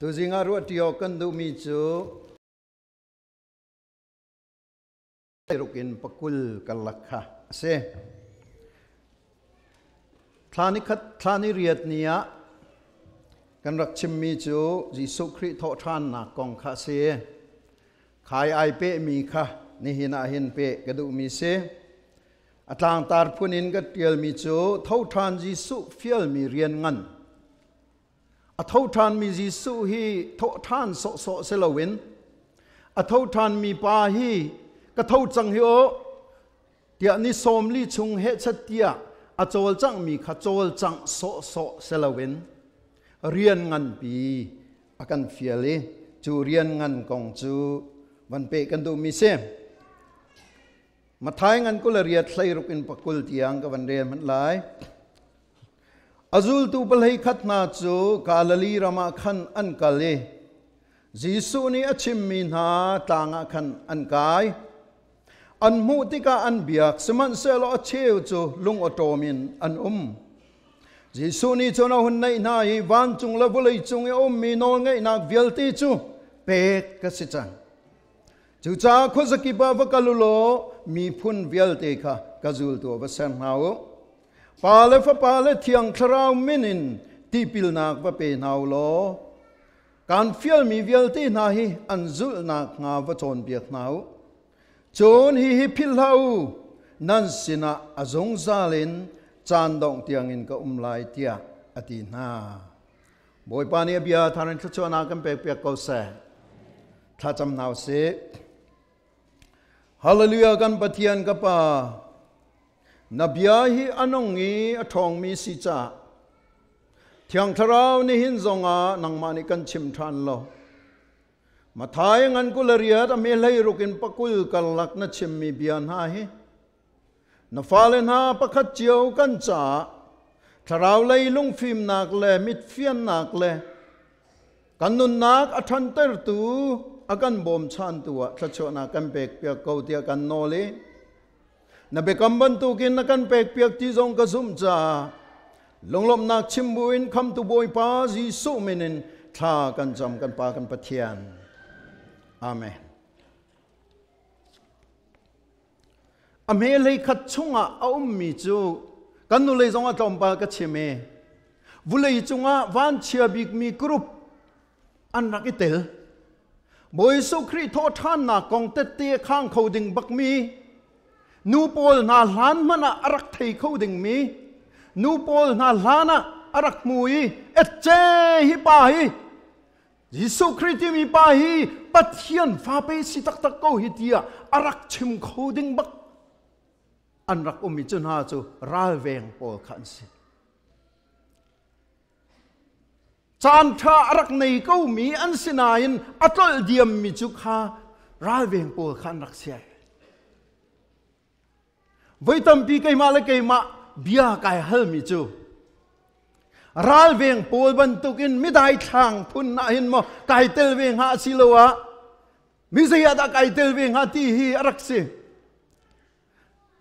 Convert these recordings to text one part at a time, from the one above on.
ตัวจริงอารุติโอกันดูมีจูรุกินปกุลกันลักค่ะเสทานิเรียดเนียกันรักชิมมีจูจิสุคริโตทานนักกองค่ะเสขายไอเปมีค่ะนี่หินาหินเปกระดูมีเสอัตลางตาร์พุนินก็เตียลมีจูเท่าทานจิสุฟิลมีเรียนงันอัตเท่าทานมีจิสุฮีเท่าทานโสเซลวินอัตเท่าทานมีปาฮีก็เท่าจังเหียวเดียนิสมลีชุงเฮชเตียอโจลจังมีขโจลจังโสเซลวินเรียนงันปีอากันเฟียเลจูเรียนงันกองจูวันเปกันดูมีเซมาท้ายงันกุลเรียดใส่รุกินปกุลเตียงกับวันเรียนมันหลายอาจุลตูเปลให้ขัดนาจูกาลลีรามาขันอันกาเลจิสุนีอชิมมินาต่างขันอันกายอันมุติกาอันเบียกสมันเซลอเชวจูลุงอโตมินอันจิสุนีจนาหุ่นในนายวันจุงละบุเลยจุงเอมีนองไงนักเวลตีจูเปกกสิจังจูจ้าคุสกิบาวกัลุโลมีพุนเวลตีค่ะกะจุลตัวเบสเซนฮาวปาเลฟปาเลเทียงคราวมินินตีปิลนักว่าเป็นฮาวโลการฟิลมีเวลตีนาฮีอันจุลนักงาวจนเบียกนาวจนฮีพิลฮาวนั่นสินะอจงซาลินจานดองเตียงอินก็ลายเตียอดีนาบอยปานีเบียทารันทุชวนากันเปียกเกาเสถ้าจำนาวเสฮาเลลูยากันปะเทียนกับปานบียาฮีอันงงีอทองมีสิจ่าเทียงทราวนี่หินจงอานังมานิกันชิมทันโลมาท้ายงันกุลเรียดอเมลัยรุกินปะกุลกัลลักนัชิมมีเบียนหาฮีนฟ้าเลนหาปะขัดเจียวกันจ่าทราวเลยลุงฟิมนักเลมิดเฟียนนักเลกันนุนนักอัทันเตอร์ตูอากันบ่มชันตัวทัชนากันเปกเปียกเกาเตียกันโนเลนเบกัมบันตูกินนักกันเปกเปียกที่จงกระซุมจ่าลงลมนักชิมบุอินคำตุบอยปาจิสุมินินท่ากันจำกันปากันปะเทียนอาเมนอเมเลยขัดชงอามีจูกันนุเลยจงอาจอมปากระเชเมวุเลยจงอาวันเชียบิกมีกรุ๊ปอันรักอิเตลบอยสุครีโทษท่านนักกองเตเตียข้างเขาดึงบักมีนูโปลนาล้านมันอรักไทยเขาดึงมีนูโปลนาล้านอรักมุยเอเจฮิปาฮิยิสุคริสต์มีปาฮิปัทยันฟาเปสิตักตะเขาฮิเตียอรักชิมเขาดึงบักอันรักมิจุนหาจูราเวงโปลขันสิจานทารักในเขามีอันสินายินอัตลเดียมมิจุคาราเวงโปลขันรักเสียไว้ทำปีไกมาและไกมาเบียไกฮัลมิจูราเวงโปลบรรทุกินไม่ได้ทางพุนนาหินมอไกเตลเวงหาสิโลวะมิเสียดาไกเตลเวงหาที่ฮีรักเสีย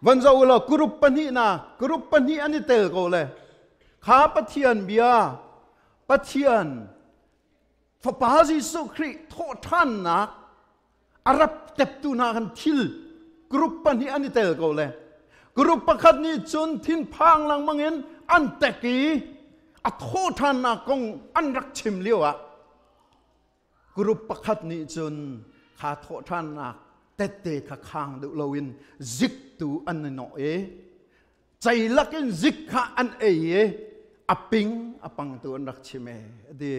วันเจ้าเรากรุ๊ปปนีนะกรุ๊ปปนีอันนี้เตลก็เลยข้าปะเทียนเบียปะเทียนฟปาจิสุคริโทษท่านนะอารับเต็บตูนากันทิลกรุ๊ปปนีอันนี้เตลก็เลยกรุ๊ปประคัดนี้จนทิ้นพังหลังมังเงินอันตะกี้อโทษท่านนะกงอันรักชิมเลี้ยวอะกรุ๊ปประคัดนี้จนข้าโทษท่านนะเตะข้าข้างดูลวินจิกตูอันนอใจลักอินจิกข้าอันอปิงอปังตัวอันรักชิมดี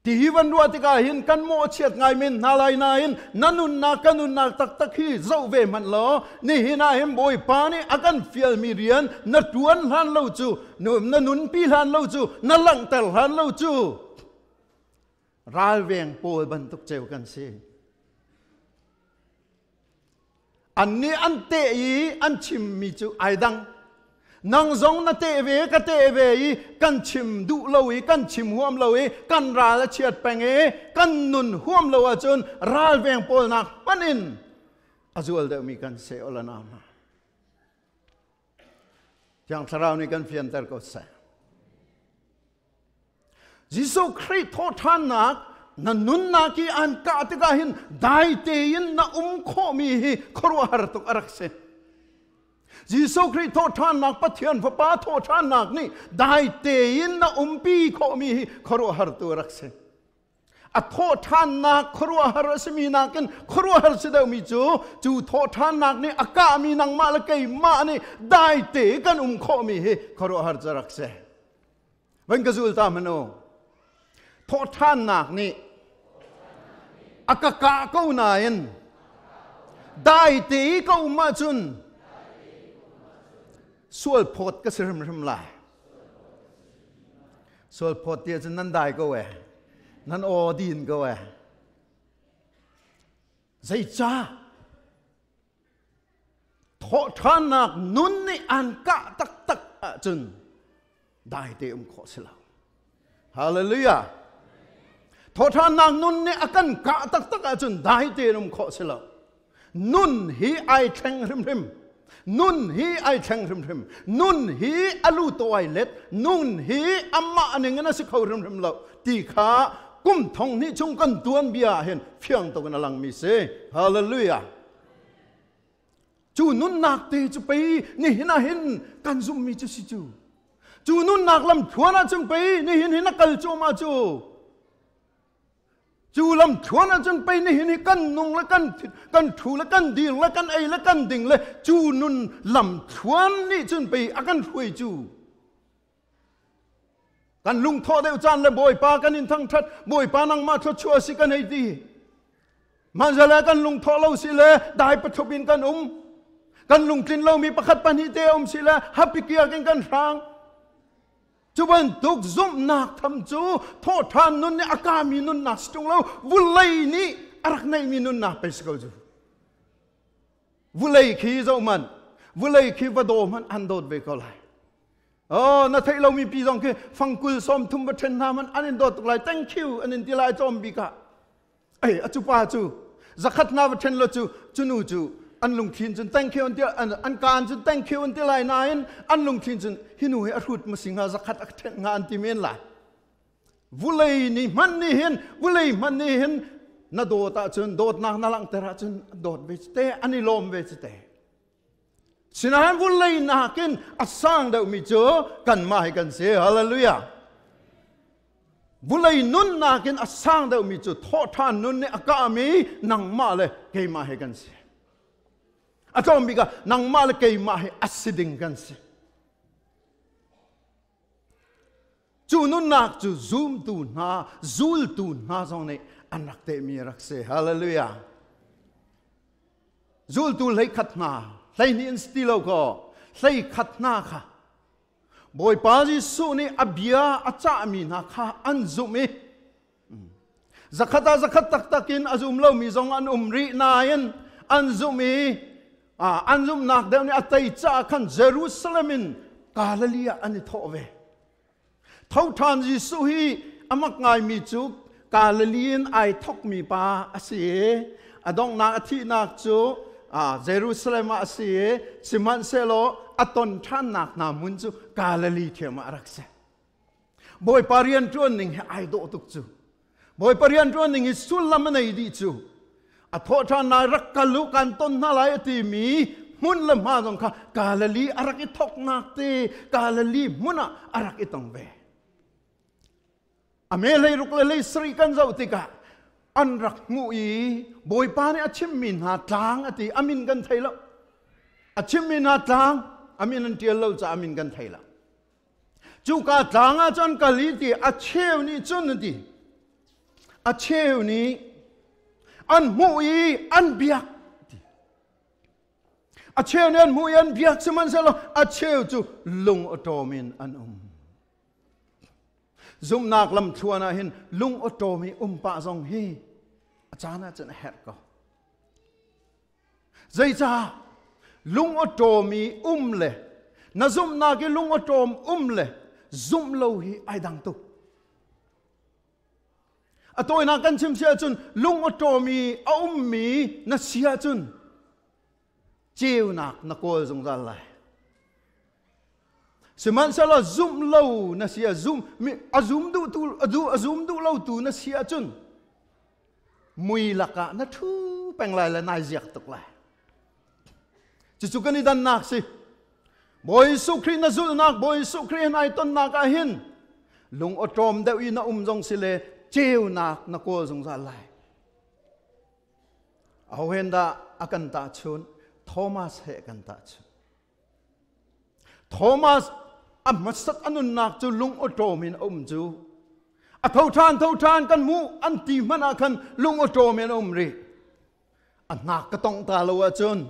ที่วันรัวที่กาหินกันโมเชียดไงมินนาลายนาหินนันุนนากันนุนนาตักตักฮีเจ้าเวมันล้อนี่หินาหิมบอยปานี่อากันฟิลมีเรียนนัดวนหันเล่าจูนุนปีหันเล่าจูนัลังเตลหันเล่าจูราเวงโปลบรรทุกเจ้ากันสิอันนี้อันเตยีอันชิมมีจูไอดังนังจงนาเตเวกเตเวกันชิมดุเลวีกันชิมห่วมเลวีกันราละเชียดแปงกันนุนห่วมเลวจนราเวงโปลนักปันินอาจุลเดมีกันเสอลนามาอย่างสราวนี้กันเฟียนเตอร์ก็เส Jesu Christ tho than nak na nun na ki an ka te ka hin dai te in na kho mi hi khoro har tuk arak se Jesu Christ tho than nak pathian pa tho than nak ni dai te in na pi kho mi hi khoro har tu arak se a tho than nak khoro har se mi nak ken khoro har se da mi chu tho than nak ni aka mi nang ma la kai ma ni dai te kan kho mi hi khoro har charak se wen ka zul ta mano tho than nak ni akaka ko na yen dai te ko ma chun sual pot ka rim la sual pot tia chun nan dai ko we nan o din ko we zai cha tho than nak nun ni an ka tak chun dai te kho se la hallelujah tho than nak nun ni akan ka tak chun dai te kho se la nun hi ai theng rim nun hi ai theng rim nun hi alu toilet nun hi amma aning na si khau rim lo ti kha kum thong ni chung kan tuan bia hen phiang to kan lang mi se hallelujah chu nun nak te chu pe ni hina hin kan zum mi chu si chu nun nak lam thuana chung pe ni hin na kal chu ma chu lam thuana chung pe ni hin kan nung la kan thu la kan ding la kan ai la kan ding le chu nun lam thuan ni chung pe akan thui chu kan lung tho deu chan le boy pa kan in thang that boy pa nang ma tho chua si kan ai ti man zala kan lung tho lo si le dai pathubin kan kan lung tin lo mi pakhat pan hi te si le happy kia kan rang chu ban tuk zum nak tham chu tho than nun ni akami nun na stung lo vulai ni arak nei mi nun na pe sko chu vulai khi zo man vulai khi va do man an dot ve ko lai na thei lo mi pi jong ke fangkul som thum ba then na man anin dot lai thank you anin ti lai chom bi ka ai achu pa chu zakhat na ba then lo chu nu chu an lung thin chun thank you an kan chun thank you an ti lai na in an lung thin chun hinu he arut ma singa zakhat ak then nga an ti men la vulai ni man ni hin na do ta chun dot na lang tera chun dot ve te ani lom ve te Sinahan vulay nakin asang daw mi cho kan mahi kan se hallelujah. Vulay nun nakin asang daw mi cho tho than nun ni akami nang male kay mahi kan se. Atom biga nang male kay mahi asiding kan se. Chu nun nak chu zoom tu na zul tu na song ne anak te mi rak se hallelujah. Zul tu lay khat na lay ni instilo ko lay khat na kha boy pa Jesu ni abia acha mi na kha anzumi zakhat tak takin azum lo mi zong an umri na yen anzumi anzum nak de ni atai cha khan Jerusalem Galilee ani thove thau than Jesu hi amak ngai mi chu Galilean ai thok mi pa asi adong na athi nak chu Jerusalem asi siman selo aton than nak na mun chu Galilee thema rakse boy parian tron ning ai do tuk chu boy parian tron ning sulam nei di chu atho than na rakkalu kan ton na lai ti mi mun lam ma jong kha Galilee arak I thok nak te Galilee muna arak itong ve amelei ruklei sri kan zau tika an rak ngui boy pa ni achim min ha tlang ati amin kan thailo achim min ha tlang amin an tial lo cha amin kan thaila chu ka tlang a chon kali ti acheu ni chun ti acheu ni an mui an biak acheu ni an mui an biak seman selo acheu chu lung otomin an zum nak lam thuana hin lung otomi pa zong hi achana chen het ko zai cha lung otomi le na zum na ke lung otom le zum lo hi ai dang tu atoi na kan chim sia chun lung otomi mi na sia chun chiu nak na kol zong zal lai Siman sala zoom low na siya zoom zoom du low tu na siya chun mui laka na thu penglai la nai ziak tok lai chu kan idan nak si boy su khri na zul nak boy su khri nai ton nak a hin lung otom deu ina jong sile cheu nak na ko jong za lai au henda akan ta chun Thomas he kan ta chun Thomas amasat anun nak chu lung otom in chu a thau than kan mu an ti mana kan lung otom in ri a nak ka tong ta lo chun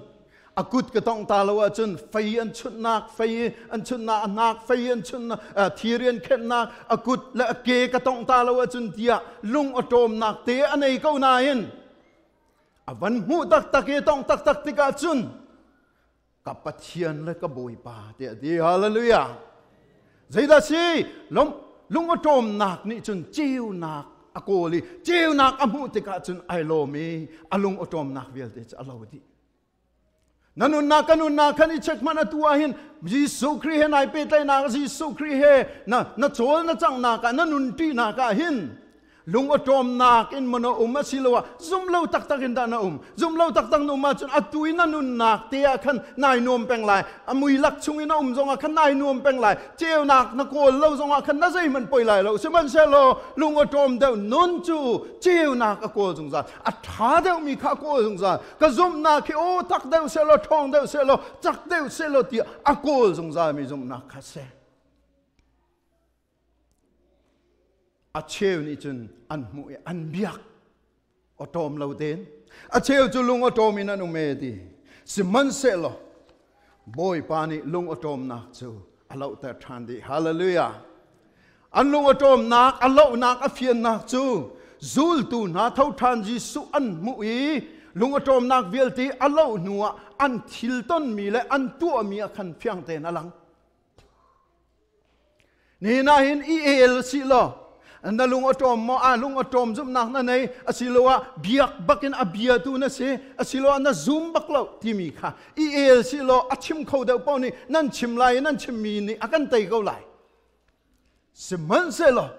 a kut ka tong ta lo chun fai an chun nak fai an chun na nak fai an chun thirian khen nak a kut la ke ka tong ta lo chun tia lung otom nak te anei ko na in a van hu tak tak e tong tak tak tika chun ka pathian le ka boi pa te di hallelujah zaida si lung otom nak ni chun chiu nak akoli chiu nak amu tika chun ai lo mi alung otom nak vel te alo di nanun na kan i check man atua hin Jesu Christ hen ai pe tai na Jesu Christ he na chol na chang na ka nanun ti na ka hin lung otom nak in mono silowa zum lo tak tak in da na zum lo tak tak no ma chun atui nanun nak te khan nai nom peng lai amui lak chung in zong khan nai nom peng lai cheu nak na ko lo zong khan na zai man poi lai lo seman selo lung otom deu non chu cheu nak a ko zong za a tha deu mi kha ko zong za ka zum na ki o tak deu selo thong deu selo chak deu selo ti a ko zong za mi zum nak kha se a cheu ni chun an mu an biak otom lo den a cheu chu lung otom in anu me di siman se lo boy pani lung otom na chu alo ta than di hallelujah an lung otom nak alo nak a fian nak chu zul tu na thau than Jesu an mu i lung otom nak vel ti alo nuwa an thil ton mi le an tu mi a khan phiang te na lang ni na hin i el si lo na lung otom mo lung otom zum nak na nei asilowa biak bakin abia tu na se asilowa na zoom baklo timi kha i el silo achim kho de pau ni nan chim lai nan chim mi ni akan tai go lai seman selo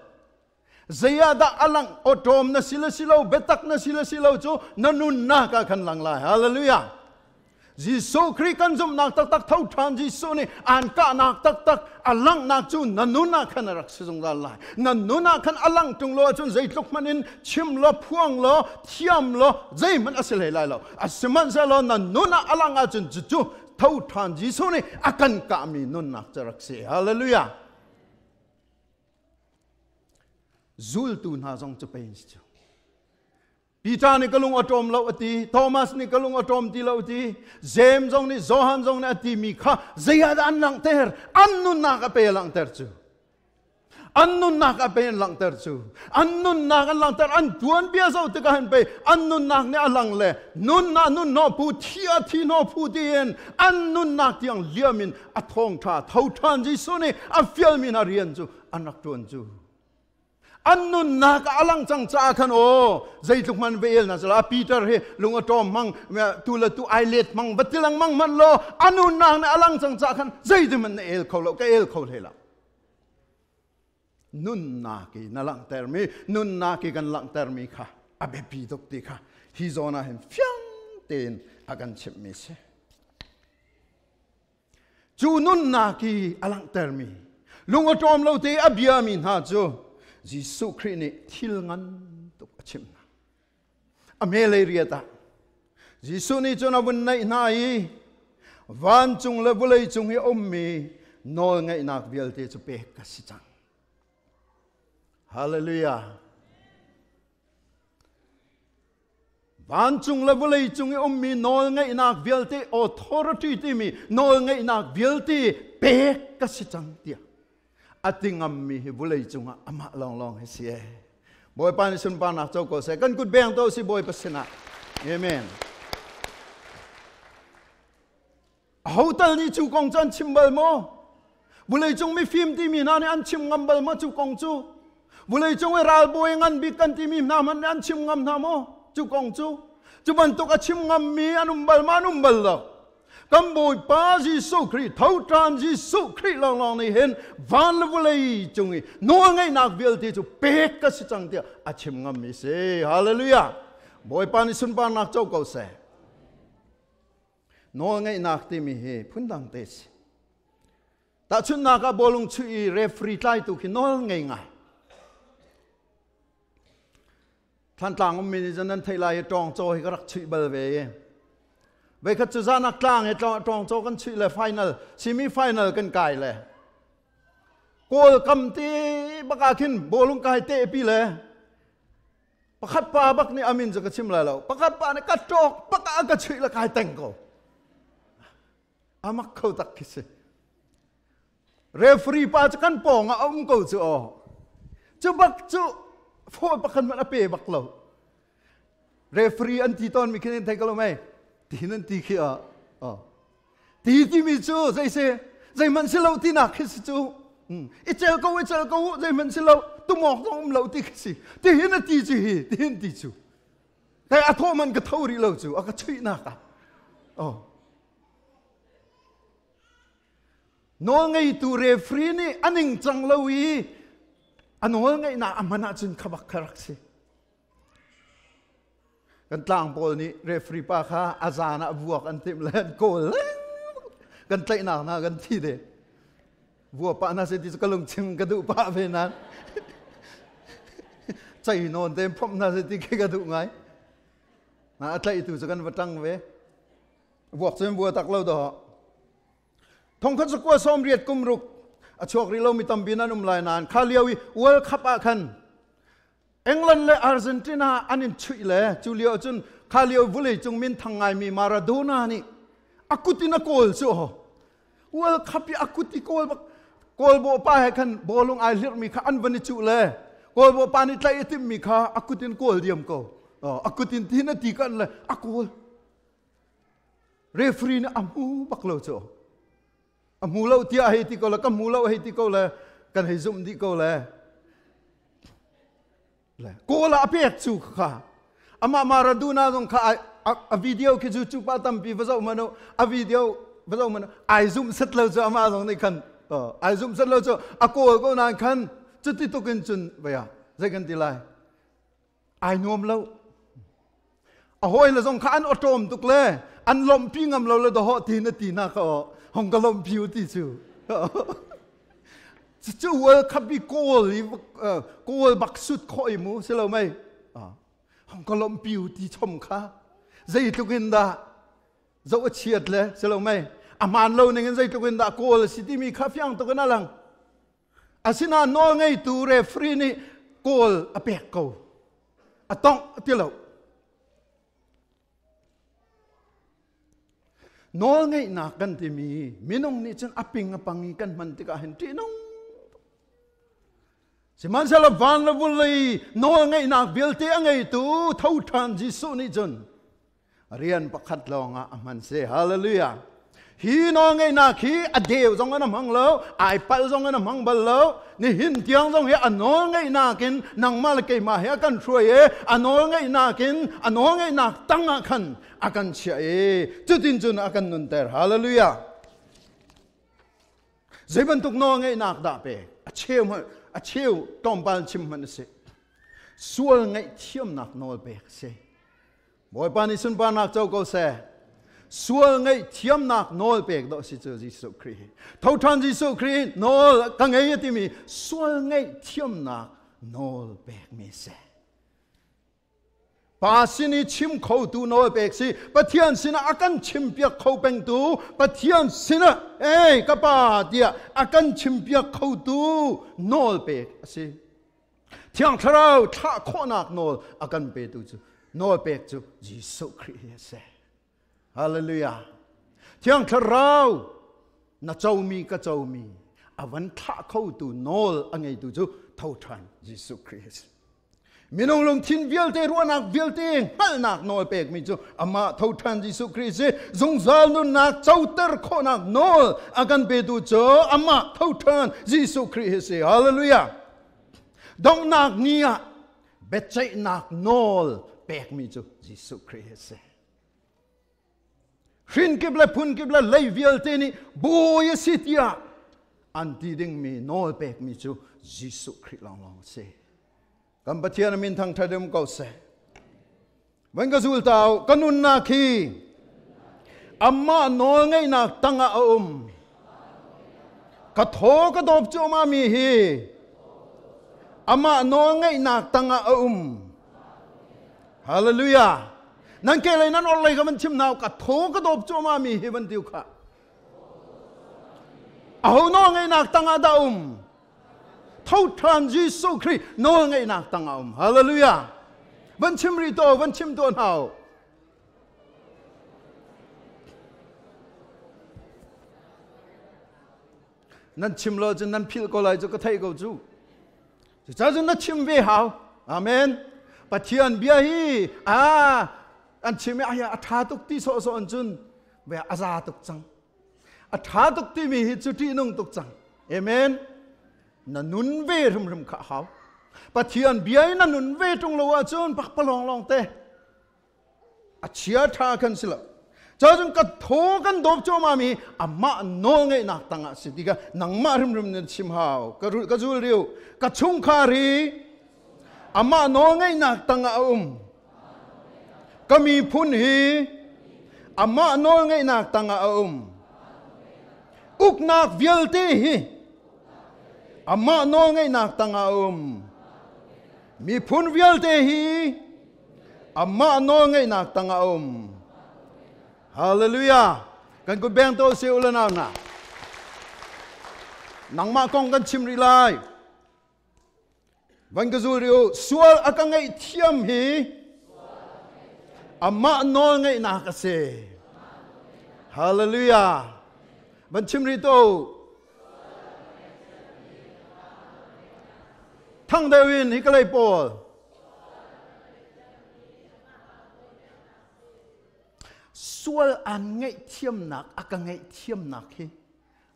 zayada alang otom na silo betak na silo chu nanun na ka khan lang lai hallelujah Jesu Christ kan zum nak tak tak thau than Jesu ni an ka nak tak tak alang nak chu nanuna khan rak sung da lai nanuna khan alang tung lo chun zai tluk manin chim lo phuang lo thiam lo zai man asel lai lo asman sa lo nanuna alang a chun chu thau than Jesu ni akan ka mi nun nak charak se hallelujah zul tu na jong chu pain chu Peter ni kalung otom lo ati Thomas ni kalung otom ti lo ati James jong ni Johan jong ni ati mi kha zayad an lang ter annun na ka pe lang ter chu annun na ka pe lang ter chu annun na ka lang ter an tuan bia zo te ka han pe annun nak ni alang le nun na nun no pu thi no pu dien annun nak tiang liamin athong tha thau than ji su ni a fial min a rian chu anak tuan chu annun na ka alang chang cha khan o zaituk man vel na sala Peter he lunga tom mang tu la tu islet mang batilang mang man lo annun na alang chang cha khan zaidu man el kholo ka el khol hela nun na ki na lang ter mi nun na ki kan lang ter mi kha abe pi dok ti kha hi zona hem fyang ten agan chep mi se chu nun na ki alang ter mi lunga tom lo te abia min ha chu Jesu Christ ni thil ngan tuk achim na amele riata Jesu ni chona bun nai nai van chung le bulai chung hi ommi nol ngai nak vialte chu pe ka si chang hallelujah van chung le bulai chung hi ommi nol ngai nak vialte authority ti mi nol ngai nak vialte pe ka si chang tia ating ammi bulai chunga ama long he sie boy pan sun pan na choko se kan kut beng to si boy pasina amen hotel ni chu kong chan chimbal mo bulai chung mi phim ti mi na ni an chim ngambal mo chu kong chu bulai chung ral boy ngan bi kan ti mi na man an chim ngam na mo chu kong chu ban to ka chim ngam mi anum bal lo cam bồi pa JESUH Christ thâu tràn JESUH Christ long này hen van lu lei chungi no ngai nak vil ti chu pek ka si chang tia achim ngam mi se hallelujah boi pa ni sun pa nak chau ko se no ngai nak ti mi he phun dang te si ta chun na ka bolung chui referee tai tu ki no ngai ngaiท่านต่างมีฉะนั้นไทยลายตรองโจให้ก็รักชื่อเบลเว่เวคัดจุจานักกลางให้ตรองโจกันชื่อเลยไฟนอลซิมิไฟนอลกันไกลเลยโกลกำตีบักอาคินโบลุงไกเตะปีเลยประคัดปาบักนี่อามินจะกระชิมอะไรแล้วประคัดปาเนี่ยกัดจอกบักอากระชื่อละไกแต่งก็อามักเขาตักคิดเรฟรีปาจะกันปองเอาอุ้มเขาจะออกจะบักจะพอประกันมันอเปบักเราเรฟรีอันที่ตอนมีคะแนนไทยก็รู้ไหมทีนั้นทีขี้ทีที่มีจูใจเสียใจมันสิเราที่หนักขึ้นสิจูไอเจ้าก็ใจมันสิเราตุ้มออกต้องเราที่สิที่เห็นนั่นทีจูที่เห็นทีจูแต่อาทอมันก็เท่ารีเราจูก็ช่วยนักน้องไอตัวเรฟรีนี่อันหนึ่งจังเราอีอันนู้นไงน่ะอามันอาจจะขบักขรักสิกันต่างปอนี้เรฟรีป้าค่ะอาจารย์บวกอันเต็มเลยโกลกันใจหนักนะกันที่เดบวกป้าน่าจะที่จะกลงชิงกระดูกป้าไปนั้นใจนอนเต็มพร้อมน่าจะที่กระดูกไงนะใจตัวจะกันมาตั้งเว้บวกเต็มบวกตักเล่าดอกทงคันสกัวซ้อมเรียดกุมรุกอช่วงนี้เรามีตำบินันลายนานคาเลียวีเวิลด์คัพอาคันอังกฤษและอาร์เจนตินาอันนี้ช่วยเลยจูเลียจนคาเลียวุลีจงมินทางไงมีมาราโดน่านี่อากุตินักโกลสู้เวิลด์คัพที่อากุติโกลโบป้าให้คันบอลลงไอเลียมีข้าอันวันนี้จูเลยโกลโบป้านี่ใจติมมีข้าอากุตินโกลเดียมโกอากุตินที่นั่นตีกันเลยอากูเรฟรีนี่อามูบักโลสู้มูเล่าที่ไอ้ที่เขาเลยก็มูเล่าไอ้ที่เขาเลยกันให้ซุ่มที่เขาเลยกูละเปียกสุขค่ะอามาราดูน่าตรงค่ะวิดีโอคือจู่ๆป้าตั้มปีภาษามันเอาวิดีโอภาษามันไอซุ่มเสร็จแล้วจะอามาตรงนี้คันไอซุ่มเสร็จแล้วจะอากูก็นานคันจุดที่ตุกินจุนไปอ่ะใจกันทีไรไอโน้มแล้วโอ้ยเราส่งข้าอันออโตมตุกเลยอันลมพิงอำเราเลยตัวหอทีนาทีน่าเขาห้องกลมผิวที่จู่จู่ว่าขับบีโกลบักสุดคอยมูใช่หรือไม่ห้องกลมผิวที่ชมข้าใจตุกินดาจะว่าเฉียดเลยใช่หรือไม่อามันเราเนี่ยใจตุกินดาโกลสิที่มีข้าฟียงตุกันนั่งอาศินาโน่ไงตูเรฟรีนี่โกลอเปกโกต้องที่เราน้องไงนักกันที่มีมินงนี่ฉันอภิงอปังกันมันติกาเห็นที่น้องสิมันเสลวันละบุลีน้องไงนักเบลเตียงไงตู้เท่าทันJESUHนี่จนเรียนประคัดลองมันเสียฮาเลลูยาฮีน้องไงนักฮีอเดียวจงกันมังแล้วไอปัลจงกันมังบัลแล้วนี่หินเตียงจงเฮอน้องไงนักินนังมาลเกยมาเฮกันช่วยน้องไงนักินน้องไงนักตั้งกันอากันเชื่อจุดอินจุนอากันนุนเตอร์ฮาเลลูยาเจ็บมันตุกน้องไงนักดาเปอเชี่ยวตอมบาลชิมมันเสส่วนไงเทียมนักนอลเปกเสบ่อยปานิสุนปานักเจ้าก็เสส่วนไงเทียมนักนอลเปกดอกสิเจอJESUHคริสต์เท่าทันJESUHคริสต์นอลกังไงที่มีส่วนไงเทียมนักนอลเปกมีเสปาสินีชิมเขาตูนอลเปกสิปะเทียนสินะอากันชิมเปียกเขาเป็นตูปะเทียนสินะกับปาเดียอากันชิมเปียกเขาตูนอลเปกสิเทียงทะเราท่าโคนักนอลอากันเปตูจูนอลเปกจูJESUHคริสต์เสฮาเลลูยาเที่ยงทะเราน่าเจ้ามีก็เจ้ามีอาวันท่าเขาตูนอลอันไงตูจูเท่าทันJESUHคริสต์มีน้องลงทิ้งเวลเตรัวนักเวลเตงฮัลนักนอลเปกมีจูอามาเท่าทันJESUHคริสต์จงซาลุนนักเจ้าเตอร์โคนักนอลอากันเปตูจูอามาเท่าทันJESUHคริสต์ฮาเลลูยาดองนักเนี่ยเบ็ดใจนักนอลเปกมีจูJESUHคริสต์ Rin kibla pun kibla lay vial te ni boy sitia. Anti ding mi nol pek mi chu JESUH Christ long se. Kam patian min thang thadem ko se. Wen ka zul tao kanun na khi. Amma nol ngai nak tanga ka tho ka dop chu ma mi hi. Amma nol ngai nak tanga Hallelujah. Nan ke lai nan olai ka man chim naw ka tho ka dop chu ma mi hi ban tiu kha. Aho no ngai nak tanga da thâu than JESUH Christ no ngai nak tanga Hallelujah. Ban chim ri to ban chim to nào. Nan chim lo chen nan phil ko lai cho ka thai ko chu. Cha chen na chim ve hao. Amen. Pathian bia hi an chim aya atha tuk ti so so an chun ve aza tuk chang. Atha tuk ti mi hi chu ti nong tuk chang. Amen. Na nun ve rum kha hao. Pathian bia na nun ve tung lo wa chun pak palong long te. A chia tha kan sila. Cha jung ka tho kan dop cho ma mi amma no ngai nak tanga sitika nang ma rum ne chim hao ka jul riu ka chung kha ri amma no ngai nak tanga ka mi phun hi amma no ngai nak tanga uk nak vial te hi amma no ngai nak tanga mi phun vial te hi amma no ngai nak tanga Hallelujah. Kan ku beng to se ulan na. Nang ma kong kan chim ri lai. Van ka zu riu sual akangai thiam hi. Amma no ngai na ka se. Hallelujah. Van chim ri to. Thang David hi ka lai pol. Sual an ngay thiam nak aka ngay thiam nak hi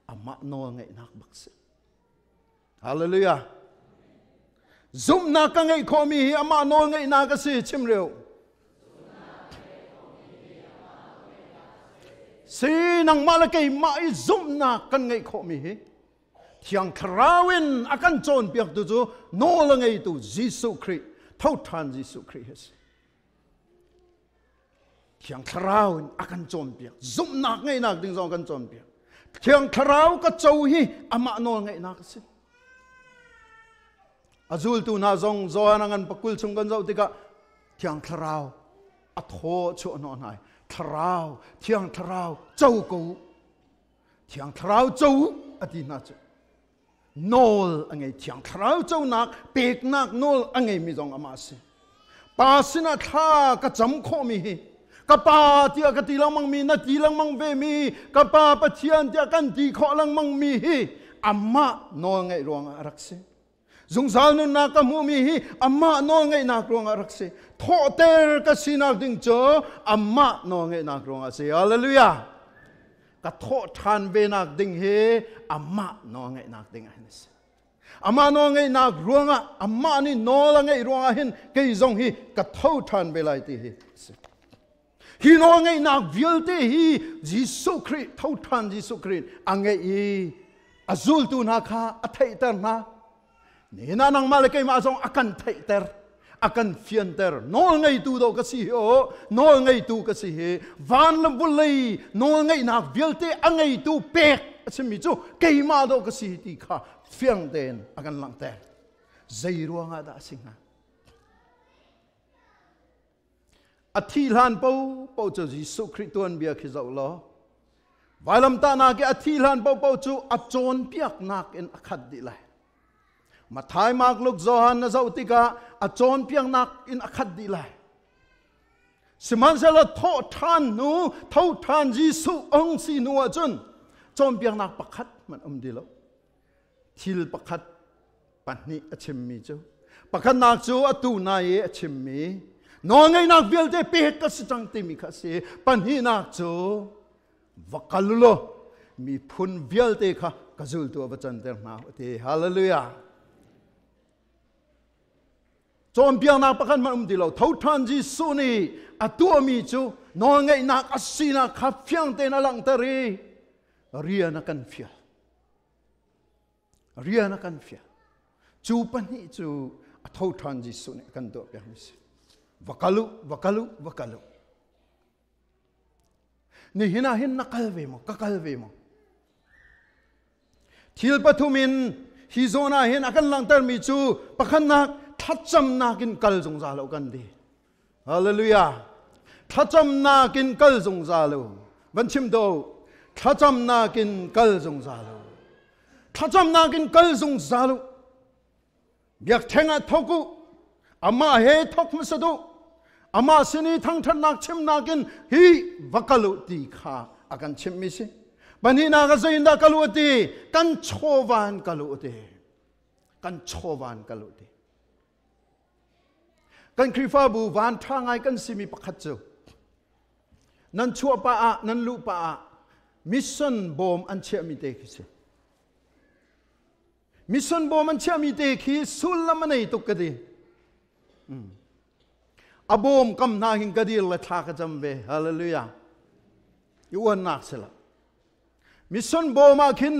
ama no ngay nak bakse. Hallelujah. Zum nak ka ngay khomi hi ama no ngay nak si chim reu. Si nang malakay mai zum nak kan ngay khomi hi. Thiang krawin akan chon piak tu chu no la ngay tu JESUH Christ. THOTHAN JESUH Christ. Thiang kharau akan chompiak zum nak ngai nak ding zong kan chompiak thiang kharau ka chau hi ama no ngai nak si azul tu na zong zo anangan pakul chung kan zau tika thiang kharau a tho chu no nai kharau thiang kharau chau ko thiang kharau chau ati na chu nol angai thiang kharau chau nak pek nak nol angai mi zong ama si pasina tha ka cham kho mi hi kapa tia ka tilang mang mi na tilang mang ve mi kapa pathian tia kan ti kho lang mang mi hi amma no ngai ruang arakse zungsal nun na ka mu mi hi amma no ngai nak ruang arakse tho ter ka sinak ding cho amma no ngai nak ruang ase hallelujah ka tho than ve nak ding he amma no ngai nak ding anes amma no ngai nak ruang amma ni no la ngai ruang hin ke zong hi ka tho than ve lai ti hi hi no ngai nak vial te hi JESUH Christ THOTHAN JESUH Christ angai i azul tu na kha athai ter na ne na nang malakai ma zong akan thai ter akan fian ter no ngai tu do ka si ho no ngai tu ka si he van lam bulai no ngai nak vial te angai tu pek chimi chu ke ma do ka si ti kha fiang den akan lang ter zai ruanga da singa athi lan po cho JESUH Christ tuan bia khizau lo vailam ta na ke athi lan po chu achon piak nak in akhat di lai mathai mak luk zohan na zau tika achon piak nak in akhat di lai siman sala THOTHAN JESUH ong si nu achun chon piak nak pakhat man di lo thil pakhat panni achim mi chu pakhat nak chu atu na ye achim mi no ngai nak vial te pe ka sitang te mi kha se pan hi nak chu vakalulo mi phun vial te kha kazul tu bachan ter na te hallelujah chom piang na pakhan man dilo THOTHAN JESUH ni atua mi chu no ngai na asina khap phiang te na lang tari rian akan fial rian akan fial chu pani chu THOTHAN JESUH ni kan do piang si vakalu ni hina hin nakalve mo kakalve mo thil pathumin hi zona hin akan lang tar mi chu pakhan nak thacham nakin kal jong zalo kan di hallelujah thacham nakin kal jong zalo vanchim do thacham nakin kal jong zalo thacham nakin kal jong zalo biak thenga thoku ama he thok masadu ama sini thang than nak chim nakin hi vakalu ti kha akan chim mi si bani na ga zainda kaluti kan chowan kaluti kan krifa bu van thangai kan simi pakhat chu nan chua pa a nan lu pa a mission bom an che mi te khise mission bom an che mi te khi sulam nei tuk ka di abom kam na hin ka di la tha ka jam ve hallelujah yuan nak sela mission bom a khin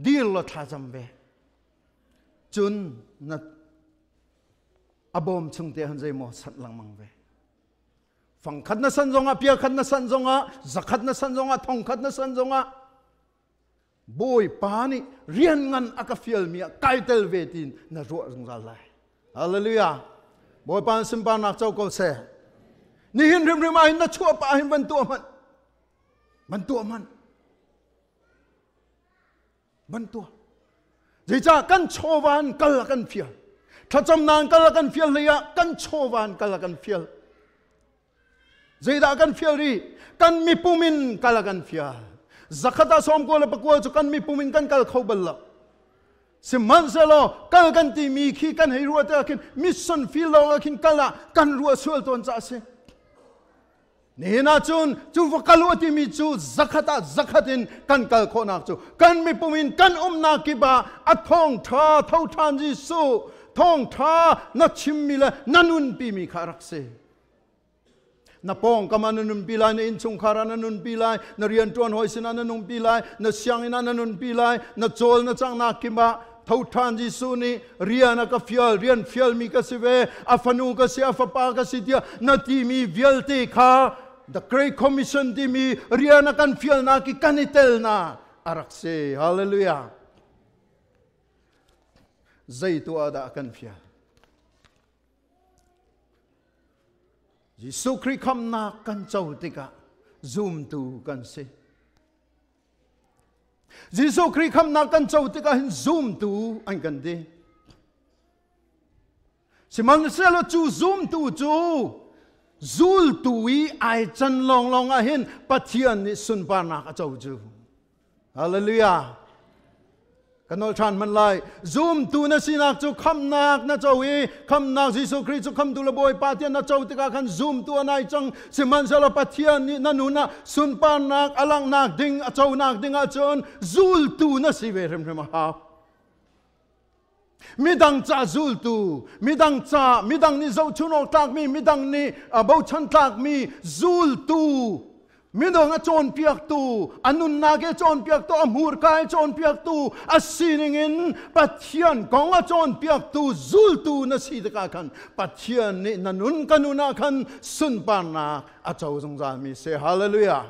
dil la tha jam ve chun na abom chung te han zai mo sat lang mang ve phang khat na san zonga pia khat na san zonga zakhat na san zonga thong khat na san zonga boy pani rian ngan aka fial mi kaitel ve tin na ro jong zal lai hallelujah boy pan sim pan nak chau ko se ni hin rim ai na chua pa hin ban tu dei cha kan chowan kal kan fial thacham nan kal kan fial leya kan chowan kal kan fial zeida kan fial ri kan mi pumin kal kan fial zakhata som ko la pakwa chu kan mi pumin kan kal khobal la siman selo kal kan ti mi khi kan hei ruwa ta kin mission feel lo kin kala kan ruwa sul ton cha se nena chun chu vakaluti mi chu zakhatin kan kal khonak chu kan mi pumin kan na ki ba athong tha THOTHAN JESUH thong tha na chimmila nanun pi mi kharak se na pong kaman nun pilai na inchung khara na nun pilai na rian tuan hoi sina na nun pilai na siang ina na nun pilai na chol na chang na kimba THOTHAN JESUH ni rian ka fial mi ka sive afanu ka si afapa ka si dia na ti mi vialte kha the Great Commission ti mi rian kan fial na ki kanitel na arakse hallelujah zaitu ada kan fial JESUH Christ kham na kan chau tika zoom tu kan se JESUH Christ kham na kan chau tika hin zoom tu an kan de simang selo chu zoom tu chu zul tui ai chan long a hin pathian ni sun pa na ka chau chu hallelujah kanol than man lai zoom tu na sinak chu kham nak na chawi kham nak JESUH Christ chu kham tu la boy pathian na chau tika khan zoom tu anai chang siman selo pathian ni nanuna sun pa nak alang nak ding a chau nak ding a chon zul tu na si ve rem ha midang cha zul tu midang ni zo chunok tak mi midang ni bo chan tak mi zul tu midong a chon piak tu anun na ge chon piak tu amur kai chon piak tu asining in pathian kong a chon piak tu zul tu na si ka khan pathian ni nanun kanuna khan sun pa na a chau jong za mi se hallelujah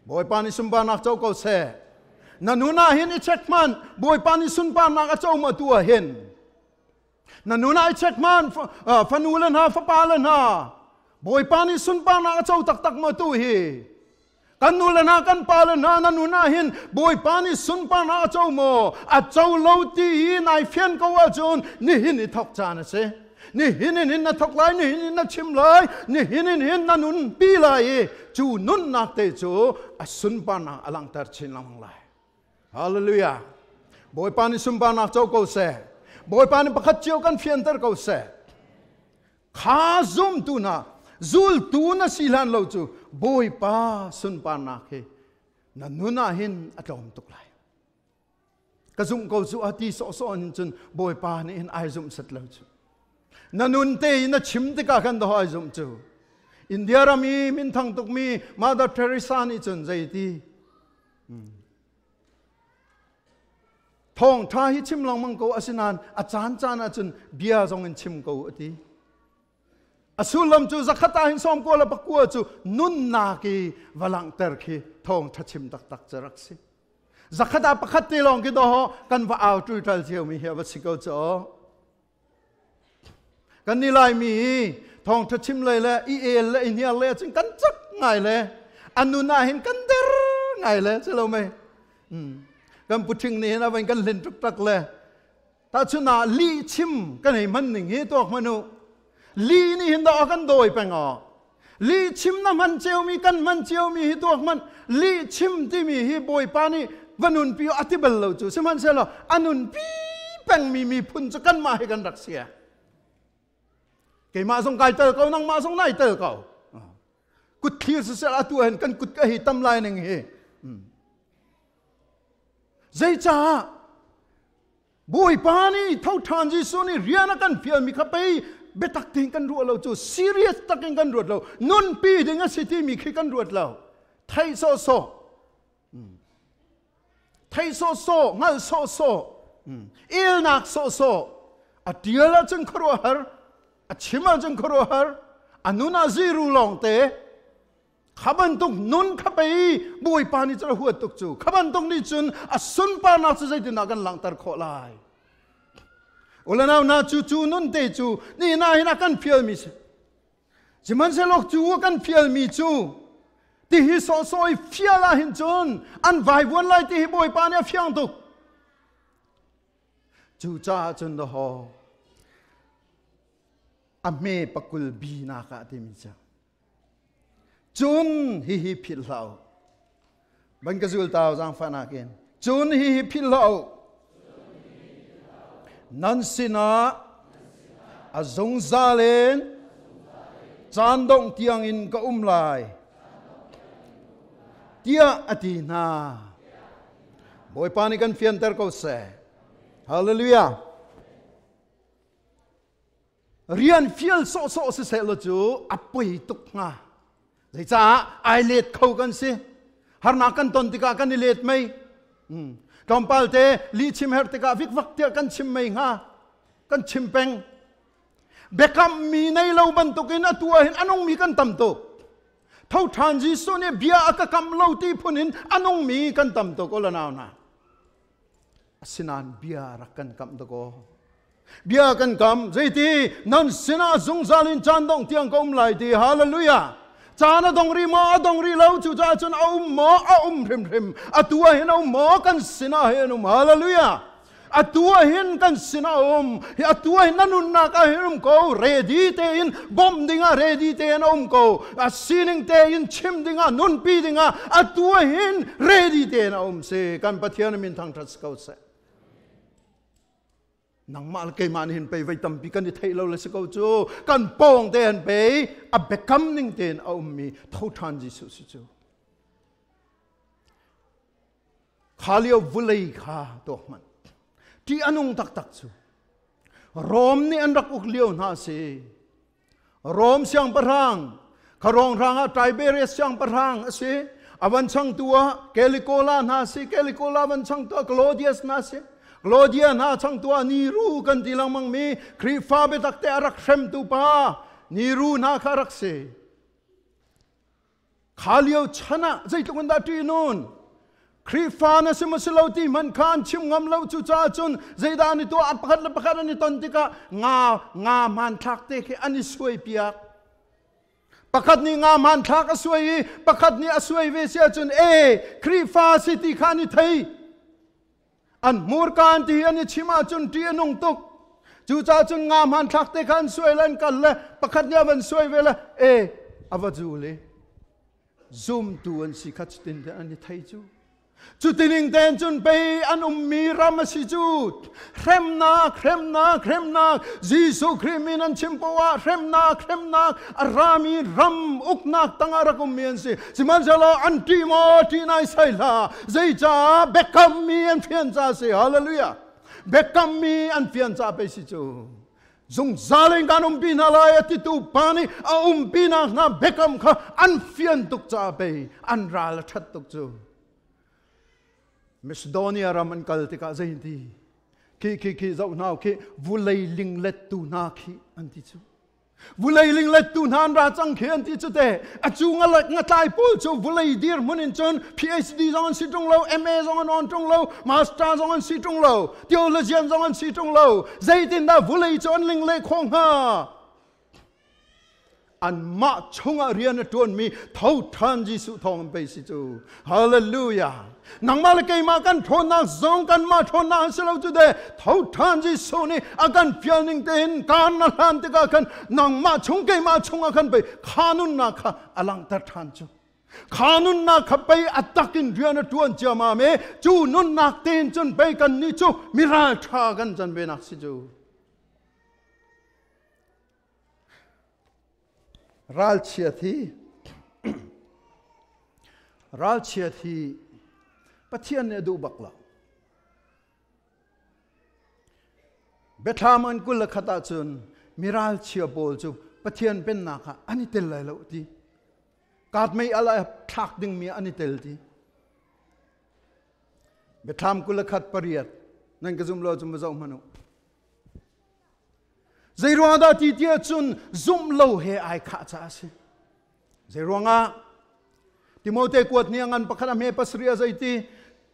boy pa ni sun pa na chau ko se nanuna hin I checkman boy pa ni sun pa na a chau ma tu a hen nanuna I checkman fanulan ha fapalan ha boy pa ni sun pa na a chau tak ma tu hi kanulana kan palana nanuna hin boy pani sun pa na chau mo a chau lo ti nai fian ko wa chon ni hin I thok cha na se ni hin na thok lai ni hin na chim lai ni hin na nun pi lai chu nun nak te chu a sun pa na alang tar chin lam lai hallelujah boy pani sun pa na chau ko se boy pani pakhat chiu kan fian tar ko se kha zum tu na zul tu na silan lo chu boy pa sun pa na ke na nuna hin atlom tuk lai ka zum ko chu ati so an chun boy pa ni in ai zum sat lo chu nanun te na chim te ka kan do hai zum chu India rami min thang tuk mi Mother Teresa ni chun zai ti thong tha hi chim long mang ko asinan a chan chan a chun bia zong in chim ko ati asulam chu zakhata hin som ko la pakua chu nun na ki walang ter khi thong tha chim tak tak charak si zakhata pakhat ti long ki do kan wa au tu tal chiu mi he wa sikau cho kan ni lai mi thong tha chim lai la I el la in ya le ching kan chak ngai le anuna hin kan der ngai le chelo mai kan puting ni na wen kan len tuk tak le ta chuna li chim kan ei man ning hi tok manu li ni hin da kan doi penga li chim na man cheu mi kan man cheu mi hi tok man li chim ti mi hi boi pa ni vanun pi atibel lo chu siman se lo anun pi peng mi phun chu kan ma hi kan rak sia ke ma song kai tel ko nang ma song nai tel ko kut thir se la tu hen kan kut ka hi tam lai ning hi zai cha boi pa ni thau than ji su ni riana kan fial mi khapai betak ting kan ru lo chu serious taking kan ru lo nun pi ding a city mi khi kan ru lo thai so ngal so il nak so a tiala chung khro har a chima chung khro har anuna ziru long te khaban tuk nun khapai boi pa ni chara huat tuk chu khaban tuk ni chun a sun pa na chu zai dina kan lang tar kho lai ulana na chu nun te chu ni na hina kan fial mi se jiman se lok chu kan fial mi chu ti hi so i fiala hin chun an vai won lai ti hi boi pa ne fiang tuk chu cha chun do ho a me pakul bi na ka ti mi cha chun hi phil lau ban ka zul tao jang fana ken chun hi phil lau nan sina azong zalen chan dong tiang in ka lai tia atina boy pani kan fian ter ko se hallelujah rian fiel so se lo chu apoi tuk nga zai cha ai let khâu kan si har na kan ton tika kan let mai kampal te li chim her tika vik vak te kan chim mai nga kan chim peng bekam mi nei lo ban tukin atua hin anong mi kan tam to thau than ji so ne bia aka kam lo ti phunin anong mi kan tam to ko la naw na asinan bia rakan kam to ko bia kan kam zai ti nan sina zung zalin chan dong tiang kom lai ti hallelujah chana dong ri lo chu cha chun au rem atua hin au mo kan sina hin hallelujah atua hin kan sina atua hin nanun na ka hin ko ready te in bom dinga ready te in ko a sining te in chim dinga nun pi dinga atua hin ready te na se kan pathian min thang thas ko se nang mal ke man hin pe vai tam pi kan ni thei lo le se ko chu kan pong te an pe a bekam ning ten mi thau than ji su chu khalio vulai kha to man ti anung tak chu rom ni an rak uk leo na se rom siang parang kharong ranga Tiberius siang parang ase awan chang tua kelikola na se kelikola wan chang tua Claudius na se Claudia na chang tua niru kan tilang mang mi krifa betak te arak sem tu pa niru na kharak se khalio chana zai tukun da ti nun krifa na simasilo ti man khan chim ngam lo chu cha chun zai da ni to apakhat ni ton tika nga man thak te ke ani suai piak pakhat ni nga man thak asui pakhat ni asui ve sia chun krifa city khani thei an murkan ti ani chima chun ti anung tuk chu cha chun nga man thak te khan suai lan kal le pakhat nya van suai vela avaju le zoom tu an si khat tin te ani thai chu chu tining ten chun pe an mi ram si chu khrem na jisu krimin an chimpowa khrem na arami ram uknak tangara kum mian si siman jala anti mo ti nai sai la zai cha bekam mi an fian cha se hallelujah bekam mi an fian cha pe si chu zung zaling kan pina lai atitu pani a pina na bekam kha an fian tuk cha pe an ral that tuk chu Macedonia raman kal tika zainti ki zau nau ki vulai ling let tu na ki anti chu vulai ling let tu nan ra chang khi anti chu te a chu nga tai pul chu vulai dir munin chon PhD zong si tung lo MA zong on tung lo master zong on si tung lo theologian zong on si tung lo zaitin da vulai chon ling le khong ha an ma chunga rian tuan mi thau than JESUH thong pe si chu hallelujah nang ma le kai ma kan thon na zong kan ma thon na selo chu de thau than JESUH ni akan fianing ten kan na han te ka kan nang ma chung kai ma chunga kan pe khanun na kha alang ta than chu khanun na kha pe atakin rian tuan cha ma me chu nun nak ten chun pe kan ni chu miral tha kan chan be nak si chu ral chia thi pathian ne du bakla betham an kul khata chun miral chia bol chu pathian pen na kha ani tel lai lo ti kat mai ala thak ding mi ani tel ti betham kul khat pariat nan ka zum lo zum zau manu Zairuanga ti tia chun zum lo he ai kha cha se Zairuanga Timote kuat ni angan pakhana me pasria zaiti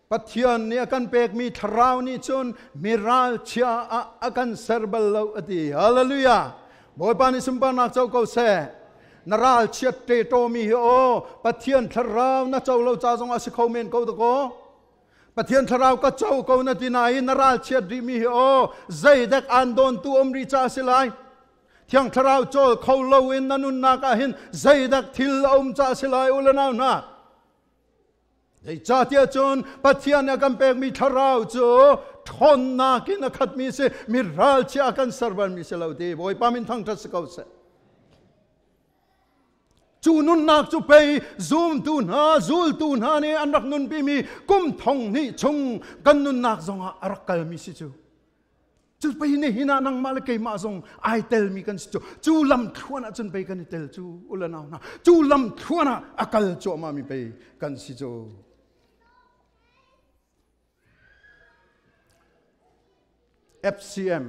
pathian ni akan pek mi tharau ni chun miral chia akan serbal lo ati hallelujah boy pani simpa nak chau ko se naral chia te to mi o pathian tharau na chau lo cha jong a si khomen ko to ko pathian tharau ka chau ko na tinai naral chia di mi o zaidak andon tu omri cha silai thiang tharau chol khau lo in nanun na ka hin zaidak thil cha silai ulana na dei cha tia chon pathian akam pek mi tharau chu thon na kin khat mi se miral chia kan sarban mi se lo de boy pamin thang thas ko se chu nun nak chu pe zoom tu na zul tu na ni an rak nun pi mi kum thong ni chung kan nun nak zonga arakal mi si chu chu pe ni hina nang mal ke ma zong ai tel mi kan chu chu lam thuana chun pe kan tel chu ulana na chu lam thuana akal chu ma mi pe kan si chu FCM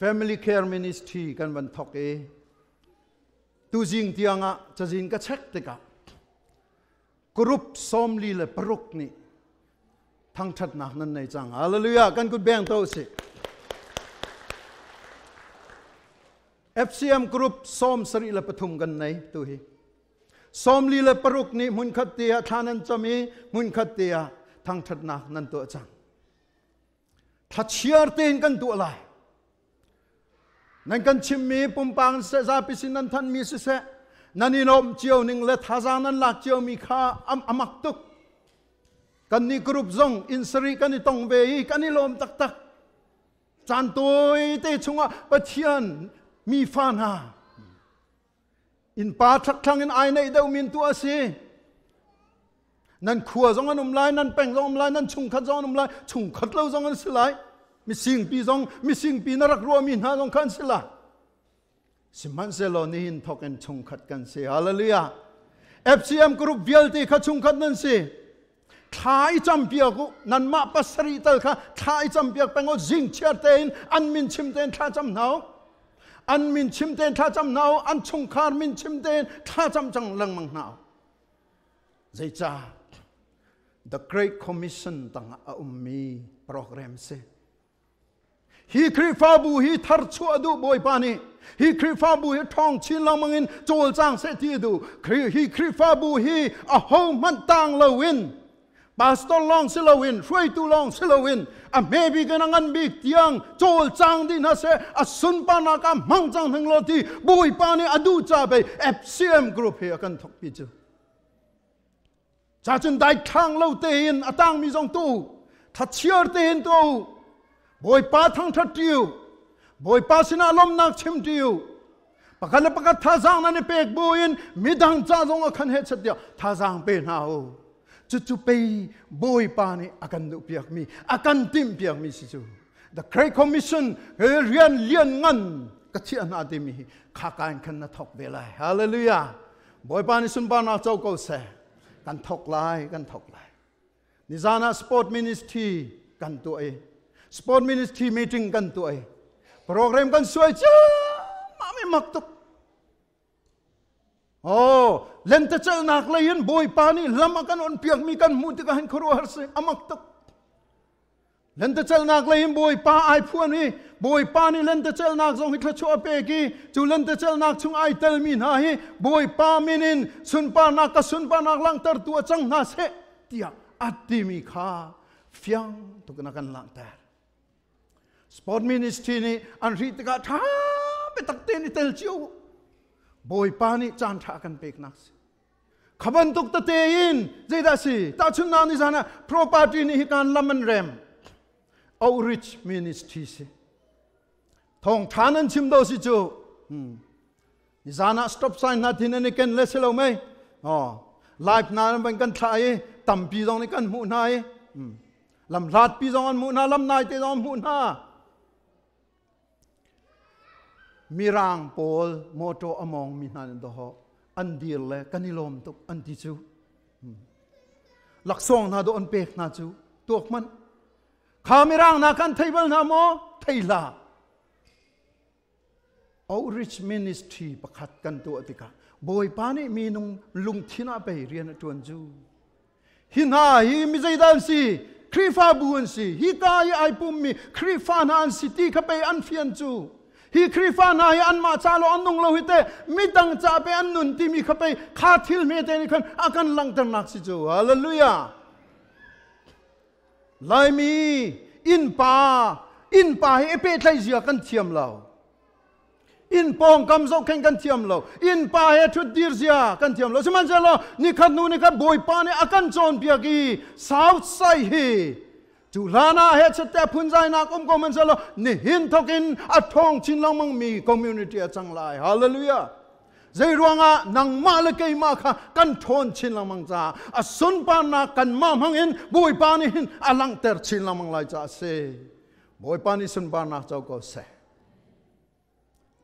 Family Care Ministry kan ban thok e tu jing tianga chajin ka chek te ka group somli le paruk ni thang that nak nan nei chang hallelujah kan ku beng to se FCM group som sari le pathum kan nei tu hi somli le paruk ni mun khat tia thanan chami mun khat tia thang that nak nan to chang tha chiar ten kan tu lai nan kan chim mi pumpang se za pisin nan than mi se nani nom chiao ning le thaza nan lak chiao mi kha amak tuk kan ni group zong in sari kan ni tong ve hi kan ni lom tak tak chan toi te chunga pathian mi fan ha in pa thak thang in ai nei deu min tu ase nan khua zong anum lai nan peng zong lai nan chung khat zong anum lai chung khat lo zong an silai mi sing pi narak ro mi na zong kan sila siman se lo ni hin thok en chung khat kan se hallelujah FCM group vialti kha chung khat nan se thai champia ku nan ma pasari tal kha thai champia pengo jing chiar ten an min chim ten tha cham nau an min chim ten tha cham nau an chung khar min chim ten tha cham chang lang mang nau zai cha the Great Commission tang a ummi program se hi krifabu hi thar chu adu boy pani hi krifabu hi thong chin lang mangin chol chang se ti du hi krifabu hi a ho man tang lo win pastor long se lo win hroi tu long se lo win a maybe kan an big tiang chol chang din ha se a sun pa na ka mang chang thang lo ti boy pani adu cha be FCM group he kan thok pi chu cha chun dai thang lo te in atang mi jong tu tha chiar te in tu boy pa thang that tiu boy pa sina lom nak chim tiu pakala pakat thazang na ni pek boyin midang cha jong a khan he chatia thazang pe na ho chu chu pe boy pa ni akan du piak mi akan tim piak mi si chu the Great Commission เรียนเลี้ยนงันกะเทียนอาดิมีข้าการขันนัทกเวลัยฮาเลลูยาบ่อยปานิสุนปานาเจ้าเก้าเสกันทกลายนิจานาสปอร์ตมินิสทรีกันตัวเอสปอร์ตมินิสทรีมีติ้งกันตัวเอโปรแกรมกันสวยจ้ามาไม่มักตุกโอ้เล่นแต่เจ้านักเลยยันบ่อยปานี่ลำกันอ่อนเปียกมีกันมุติกันครัวหาสิอามักตุกเล่นแต่เจ้านักเลยยันบ่อยปาไอพวนี่บ่อยปานี่เล่นแต่เจ้านักทรงหิทชัวเปกีจูเล่นแต่เจ้านักชุงไอเตลมีนาฮีบ่อยปามินินสุนปานักกับสุนปานักลังเตอร์ตัวจังนาเสเตียอัดดีมีข้าฟียงตุกนักันลังเตอร์สปอร์ตมินิสทรีนี่อันริตกะท้าไปตักเตนิเตลจิวบ่อยปานี่จานทากันเปกนักสิขบันตุกตะเตยินเจดาสิตาชุนนานิสานะ property นี่การลำมันแรม outreach ministry สิทองฐานันชิมโดสิจูนิสานะ stop sign นาทีนั้นกันเลสเราไหมอ๋อ live นั้นเป็นกันทายต่ำปีตรงนี้กันมุนายลำรัดปีตรงนั้นมุนาลำนายเตตรงมุนามีรางโพลโมโตอมองมีนันดออันเดียเลยกันนิลมตุกอันที่จูหลักส่งนาดูอันเปกนาจูตัวมันข้ามีรางนากันไทยบัลนาโมไทยลา outreach ministry ประคัดกันตัวติกาบ่อยปานี่มีนุ่งลุงที่น่าไปเรียนจวนจูหินาฮิมิใจดันสิครีฟ้าบุญสิฮิกายไอปุ่มมีครีฟ้านันสิตีเข้าไปอันเฟียนจูฮีครีฟ้านาฮีอันมาชาโลอันนุ่งโลหิตเตมิดังจ่าไปอันนุนที่มีเข้าไปคาทิลเมเตนี่คันอากันลังเตนักสิจูฮาเลลูยาลายมีอินปาให้เอเปไทยเสียกันเทียมเราอินปองกำซอกแข่งกันเทียมเราอินปาให้ชุดดีร์เสียกันเทียมเราสมันเจลนี่ขัดนู่นนี่ขัดบ่อยปาเนี่ยอากันโจนเปียกีสาวใส่เฮจูลานาเฮชแต่พุนใจนักก็มันจะละนี่หินทกินอัดทองชินลังมังมีคอมมูนิตี้จังไรฮาเลลูยาใจรวงอ่ะนังมาเลกมาค่ะกันทอนชินลังมังจ้าอสุนปานากันมามังอินบุยปานิหินอลังเตอร์ชินลังมังไลจ้าเซบุยปานิสุนปานาเจ้าก็เซ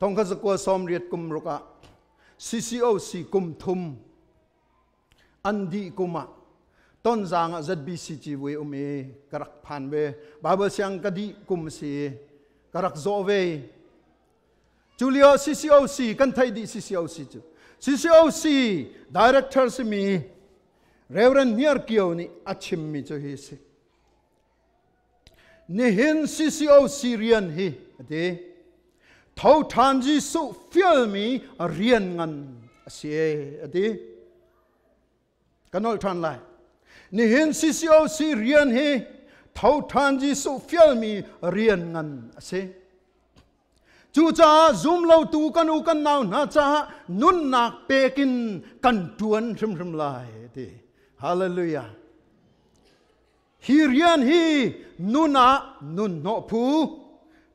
ทองขจกัวสอมเรียดกุมรุกะ CCOC กุมทุมอันดีกุมะต้นจางจัดบีซีจีเวอเมกรักพันเวบาเบเสียงกดีกุมสีกรักโซเวจูเลีย CCOC กันไทยดี CCOC จู CCOC Director สิมีเรเวรนเนียร์เกียวนี่อัจฉริมีจูเฮสินี่เห็น CCOC เรียนเฮเดเท่าทานจีสุฟิลมีเรียนงันเสียเดกันนอลทันไลนี่เห็น CCOC เรียนเฮเท่าทานจีสุฟิลมีเรียนงันเสจูจ้าซุมเราตูกันอูกันนาวน่าจ้านุนนักเปกินกันตวนริมลายดีฮาเลลูยาฮีเรียนฮีนุนานุนโนผู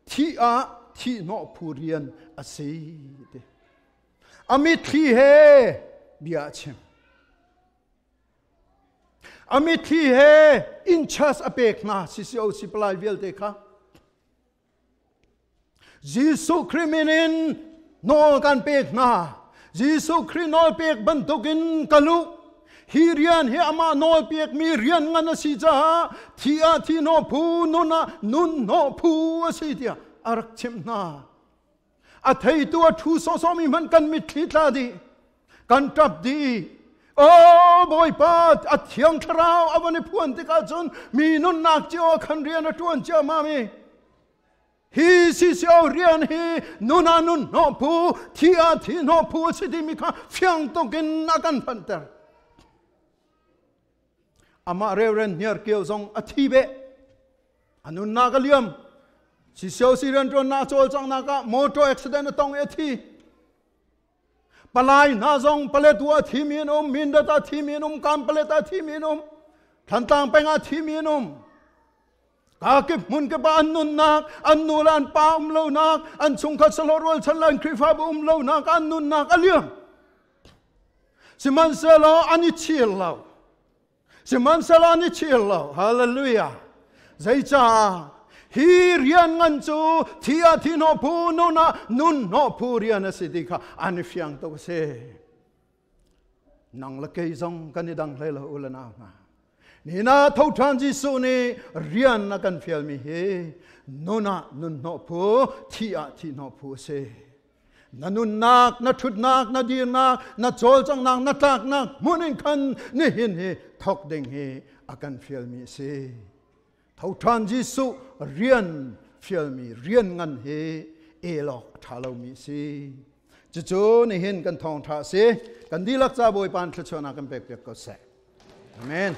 ที่โนผูเรียนอาศัยดีอามิทีเฮบิอาชิมอามิทีเฮอินชัสอเปกนาซิซิโอซิปลายเวลเตค่ะยิสุคริมินินโนกันเปกนายิสุคริโนเปกบันทุกินกันลุฮีเรียนเฮอามาโนเปกมีเรียนงันสิจ้าที่โนพูนุนนุนโนพูสิเดียอารักชิมนาอาเทยตัวทูโซโซมีมันกันมิตรลาดีกันจับดีโอ้บอยปาดอัดเทียงคราวอวันนี้พวนติกาจนมีนุนนักเจ้าขันเรียนทวนเจ้ามามีฮีสิเสียวเรียนฮีนุนานุนโนพูที่โนพูสิดิมิค่ะเฟียงตกินนักันพันเตอร์อามาเรเรนเนียร์เกียวซงอธิเบอนุนนากเลียมสิเสียวสิเรียนจนนาโจลจังนากะมอเตอร์อุบิเหตุตองเอทีปลายนาซองปเลตัวทีมีนมมินดาตาทีมีนมกามปเลตาทีมีนมทันตังเป็งอาทีมีนมกากิบมุนกบอันนุนนักอันนูลันปาเลวนักอันสุงคัสโลรวลฉันลันคริฟาบุเลวนักอันนุนนักอันเลี้ยงสิมันเซลาอันนี้เชียร์เราสิมันเซลาอันนี้เชียร์เราฮาเลลูยาใจจ้า ฮีเรียนงันจูที่อาทิโนพูนุนะนุนโนพูเรียนสิดิค่ะอันนี้ฟังตัวเสนังละเกยจงกันนี่ดังเลยละอุลนามานี่นะทุกท่านที่สุนีเรียนนักันฟิลมีเฮนุนะนุนโนพูที่อาทิโนพูเสนันุนนักนัทุดนักนัดีนักนัโจลจังนักนัตักนักมุนินคันนี่เห็นเฮทอกเด้งเฮอากันฟิลมีเสทุกท่านที่สุเรียนฟิลมีเรียนงันเฮเอลอกทาเรามีเสจู่ๆนี่เห็นกันทองท่าเสกันดีลักษาบอยปานทชนากันเปกๆก็เสอาเมน